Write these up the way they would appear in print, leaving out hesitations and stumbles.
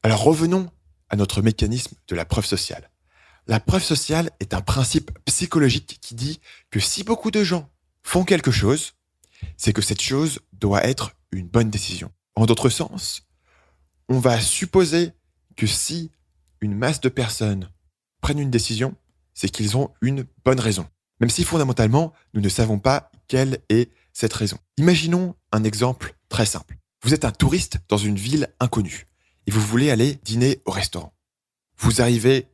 Alors revenons à notre mécanisme de la preuve sociale. La preuve sociale est un principe psychologique qui dit que si beaucoup de gens font quelque chose, c'est que cette chose doit être une bonne décision. En d'autres sens, on va supposer que si une masse de personnes prennent une décision, c'est qu'ils ont une bonne raison. Même si fondamentalement, nous ne savons pas quelle est cette raison. Imaginons un exemple très simple. Vous êtes un touriste dans une ville inconnue et vous voulez aller dîner au restaurant. Vous arrivez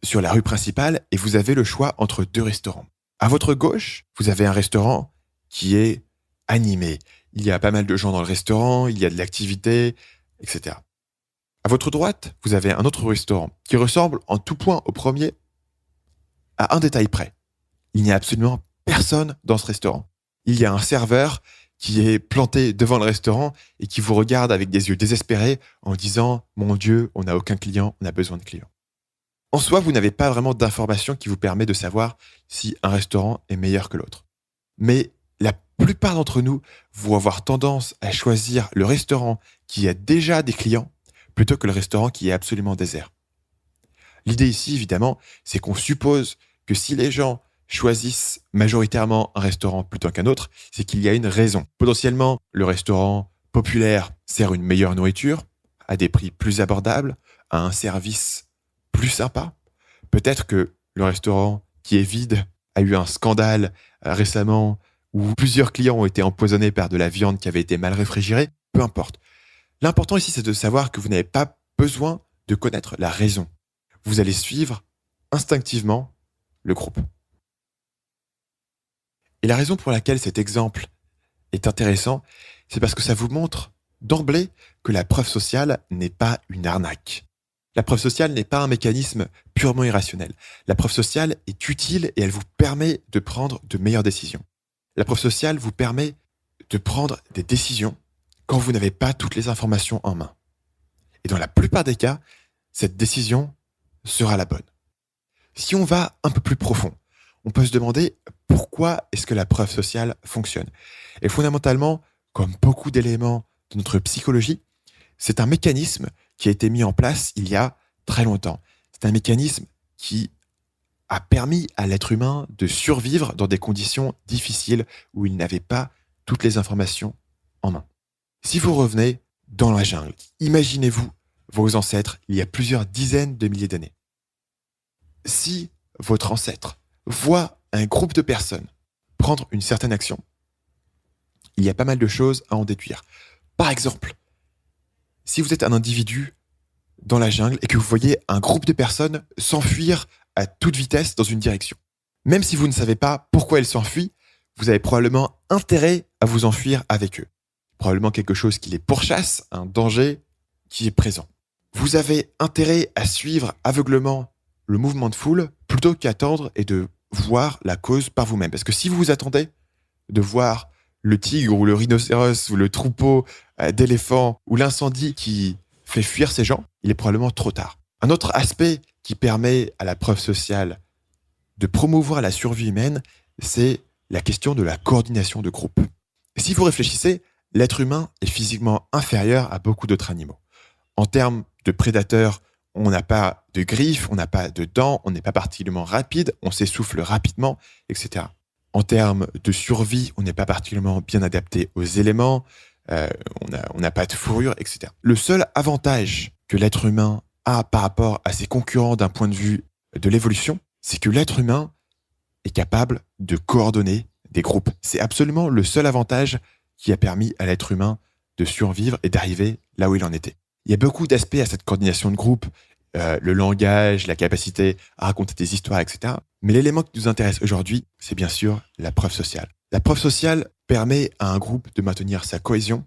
sur la rue principale et vous avez le choix entre deux restaurants. À votre gauche, vous avez un restaurant qui est animé. Il y a pas mal de gens dans le restaurant, il y a de l'activité, etc. À votre droite, vous avez un autre restaurant qui ressemble en tout point au premier à un détail près. Il n'y a absolument personne dans ce restaurant. Il y a un serveur qui est planté devant le restaurant et qui vous regarde avec des yeux désespérés en disant « Mon Dieu, on n'a aucun client, on a besoin de clients ». En soi, vous n'avez pas vraiment d'information qui vous permet de savoir si un restaurant est meilleur que l'autre. Mais la plupart d'entre nous vont avoir tendance à choisir le restaurant qui a déjà des clients plutôt que le restaurant qui est absolument désert. L'idée ici, évidemment, c'est qu'on suppose que si les gens choisissent majoritairement un restaurant plutôt qu'un autre, c'est qu'il y a une raison. Potentiellement, le restaurant populaire sert une meilleure nourriture, à des prix plus abordables, à un service plus sympa. Peut-être que le restaurant qui est vide a eu un scandale récemment où plusieurs clients ont été empoisonnés par de la viande qui avait été mal réfrigérée. Peu importe. L'important ici, c'est de savoir que vous n'avez pas besoin de connaître la raison. Vous allez suivre instinctivement le groupe. Et la raison pour laquelle cet exemple est intéressant, c'est parce que ça vous montre d'emblée que la preuve sociale n'est pas une arnaque. La preuve sociale n'est pas un mécanisme purement irrationnel. La preuve sociale est utile et elle vous permet de prendre de meilleures décisions. La preuve sociale vous permet de prendre des décisions quand vous n'avez pas toutes les informations en main. Et dans la plupart des cas, cette décision sera la bonne. Si on va un peu plus profond, on peut se demander pourquoi est-ce que la preuve sociale fonctionne. Et fondamentalement, comme beaucoup d'éléments de notre psychologie, c'est un mécanisme qui a été mis en place il y a très longtemps. C'est un mécanisme qui a permis à l'être humain de survivre dans des conditions difficiles où il n'avait pas toutes les informations en main. Si vous revenez dans la jungle, imaginez-vous vos ancêtres il y a plusieurs dizaines de milliers d'années. Si votre ancêtre voit un groupe de personnes prendre une certaine action, il y a pas mal de choses à en déduire. Par exemple, si vous êtes un individu dans la jungle et que vous voyez un groupe de personnes s'enfuir à toute vitesse dans une direction, même si vous ne savez pas pourquoi elles s'enfuient, vous avez probablement intérêt à vous enfuir avec eux. Probablement quelque chose qui les pourchasse, un danger qui est présent. Vous avez intérêt à suivre aveuglement le mouvement de foule plutôt qu'attendre et de voir la cause par vous-même. Parce que si vous vous attendez de voir le tigre ou le rhinocéros ou le troupeau d'éléphants ou l'incendie qui fait fuir ces gens, il est probablement trop tard. Un autre aspect qui permet à la preuve sociale de promouvoir la survie humaine, c'est la question de la coordination de groupe. Si vous réfléchissez, l'être humain est physiquement inférieur à beaucoup d'autres animaux. En termes de prédateurs, on n'a pas de griffes, on n'a pas de dents, on n'est pas particulièrement rapide, on s'essouffle rapidement, etc. En termes de survie, on n'est pas particulièrement bien adapté aux éléments, on n'a pas de fourrure, etc. Le seul avantage que l'être humain a par rapport à ses concurrents d'un point de vue de l'évolution, c'est que l'être humain est capable de coordonner des groupes. C'est absolument le seul avantage qui a permis à l'être humain de survivre et d'arriver là où il en était. Il y a beaucoup d'aspects à cette coordination de groupe, le langage, la capacité à raconter des histoires, etc. Mais l'élément qui nous intéresse aujourd'hui, c'est bien sûr la preuve sociale. La preuve sociale permet à un groupe de maintenir sa cohésion,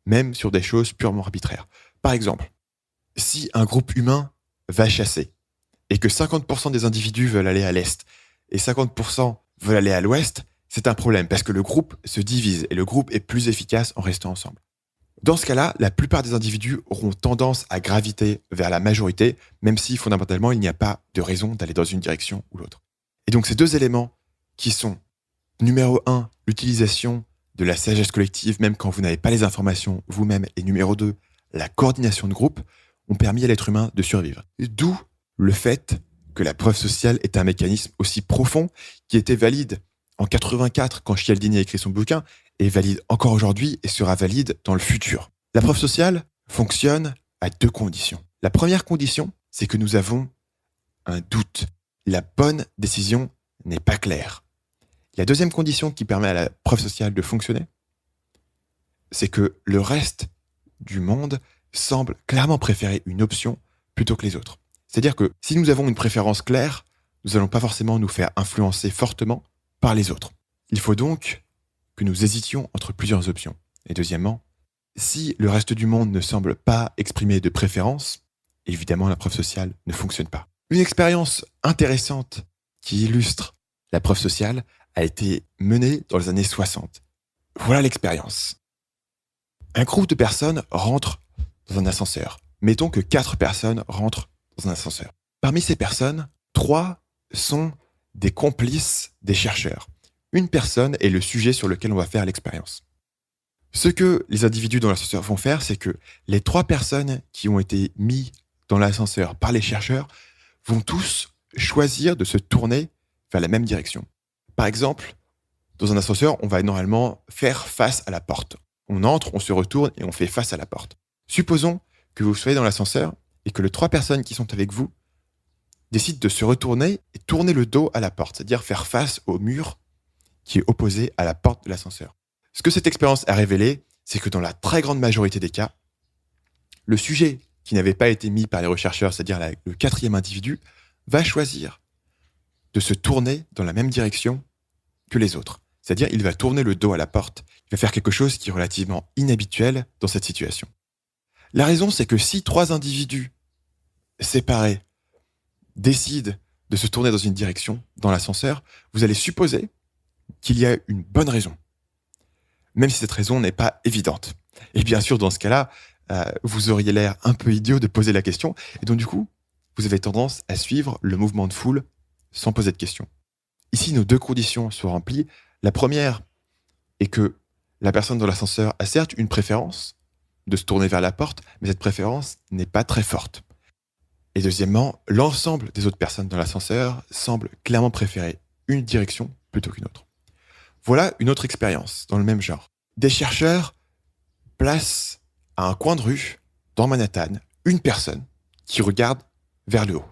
même sur des choses purement arbitraires. Par exemple, si un groupe humain va chasser et que 50% des individus veulent aller à l'est et 50% veulent aller à l'ouest, c'est un problème parce que le groupe se divise et le groupe est plus efficace en restant ensemble. Dans ce cas-là, la plupart des individus auront tendance à graviter vers la majorité, même si fondamentalement il n'y a pas de raison d'aller dans une direction ou l'autre. Et donc ces deux éléments qui sont, numéro 1, l'utilisation de la sagesse collective, même quand vous n'avez pas les informations vous-même, et numéro 2, la coordination de groupe, ont permis à l'être humain de survivre. D'où le fait que la preuve sociale est un mécanisme aussi profond qui était valide en 84 quand Cialdini a écrit son bouquin, est valide encore aujourd'hui et sera valide dans le futur. La preuve sociale fonctionne à 2 conditions. La première condition, c'est que nous avons un doute. La bonne décision n'est pas claire. La deuxième condition qui permet à la preuve sociale de fonctionner, c'est que le reste du monde semble clairement préférer une option plutôt que les autres. C'est-à-dire que si nous avons une préférence claire, nous n'allons pas forcément nous faire influencer fortement par les autres. Il faut donc que nous hésitions entre plusieurs options. Et deuxièmement, si le reste du monde ne semble pas exprimer de préférence, évidemment la preuve sociale ne fonctionne pas. Une expérience intéressante qui illustre la preuve sociale a été menée dans les années 60. Voilà l'expérience. Un groupe de personnes rentre dans un ascenseur. Mettons que 4 personnes rentrent dans un ascenseur. Parmi ces personnes, 3 sont des complices des chercheurs. Une personne est le sujet sur lequel on va faire l'expérience. Ce que les individus dans l'ascenseur vont faire, c'est que les 3 personnes qui ont été mises dans l'ascenseur par les chercheurs vont tous choisir de se tourner vers la même direction. Par exemple, dans un ascenseur, on va normalement faire face à la porte. On entre, on se retourne et on fait face à la porte. Supposons que vous soyez dans l'ascenseur et que les 3 personnes qui sont avec vous décident de se retourner et tourner le dos à la porte, c'est-à-dire faire face au mur qui est opposé à la porte de l'ascenseur. Ce que cette expérience a révélé, c'est que dans la très grande majorité des cas, le sujet qui n'avait pas été mis par les rechercheurs, c'est-à-dire le 4e individu, va choisir de se tourner dans la même direction que les autres. C'est-à-dire il va tourner le dos à la porte. Il va faire quelque chose qui est relativement inhabituel dans cette situation. La raison, c'est que si 3 individus séparés décident de se tourner dans une direction, dans l'ascenseur, vous allez supposer qu'il y a une bonne raison, même si cette raison n'est pas évidente. Et bien sûr, dans ce cas-là, vous auriez l'air un peu idiot de poser la question, et donc du coup, vous avez tendance à suivre le mouvement de foule sans poser de questions. Ici, nos 2 conditions sont remplies. La première est que la personne dans l'ascenseur a certes une préférence de se tourner vers la porte, mais cette préférence n'est pas très forte. Et deuxièmement, l'ensemble des autres personnes dans l'ascenseur semblent clairement préférer une direction plutôt qu'une autre. Voilà une autre expérience dans le même genre. Des chercheurs placent à un coin de rue, dans Manhattan, une personne qui regarde vers le haut.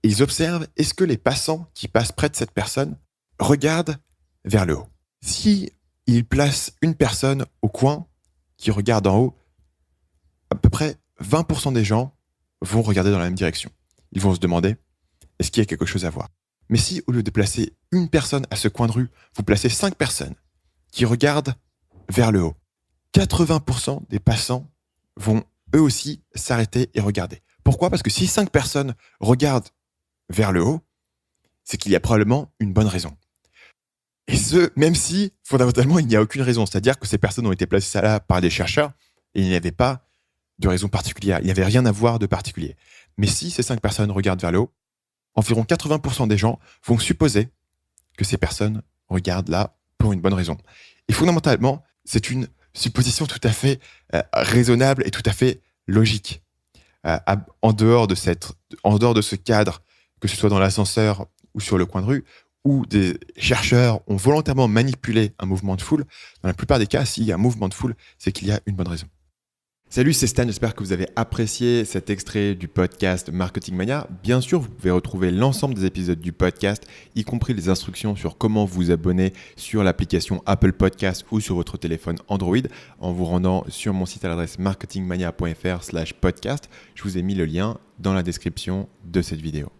Et ils observent, est-ce que les passants qui passent près de cette personne regardent vers le haut. Si ils placent une personne au coin qui regarde en haut, à peu près 20% des gens vont regarder dans la même direction. Ils vont se demander, est-ce qu'il y a quelque chose à voir? Mais si, au lieu de placer une personne à ce coin de rue, vous placez 5 personnes qui regardent vers le haut, 80% des passants vont eux aussi s'arrêter et regarder. Pourquoi? Parce que si 5 personnes regardent vers le haut, c'est qu'il y a probablement une bonne raison. Et ce, même si, fondamentalement, il n'y a aucune raison. C'est-à-dire que ces personnes ont été placées là par des chercheurs et il n'y avait pas de raison particulière. Il n'y avait rien à voir de particulier. Mais si ces 5 personnes regardent vers le haut, environ 80% des gens vont supposer que ces personnes regardent là pour une bonne raison. Et fondamentalement, c'est une supposition tout à fait raisonnable et tout à fait logique. En dehors de ce cadre, que ce soit dans l'ascenseur ou sur le coin de rue, où des chercheurs ont volontairement manipulé un mouvement de foule, dans la plupart des cas, s'il y a un mouvement de foule, c'est qu'il y a une bonne raison. Salut, c'est Stan, j'espère que vous avez apprécié cet extrait du podcast Marketing Mania. Bien sûr, vous pouvez retrouver l'ensemble des épisodes du podcast, y compris les instructions sur comment vous abonner sur l'application Apple Podcast ou sur votre téléphone Android en vous rendant sur mon site à l'adresse marketingmania.fr/podcast. Je vous ai mis le lien dans la description de cette vidéo.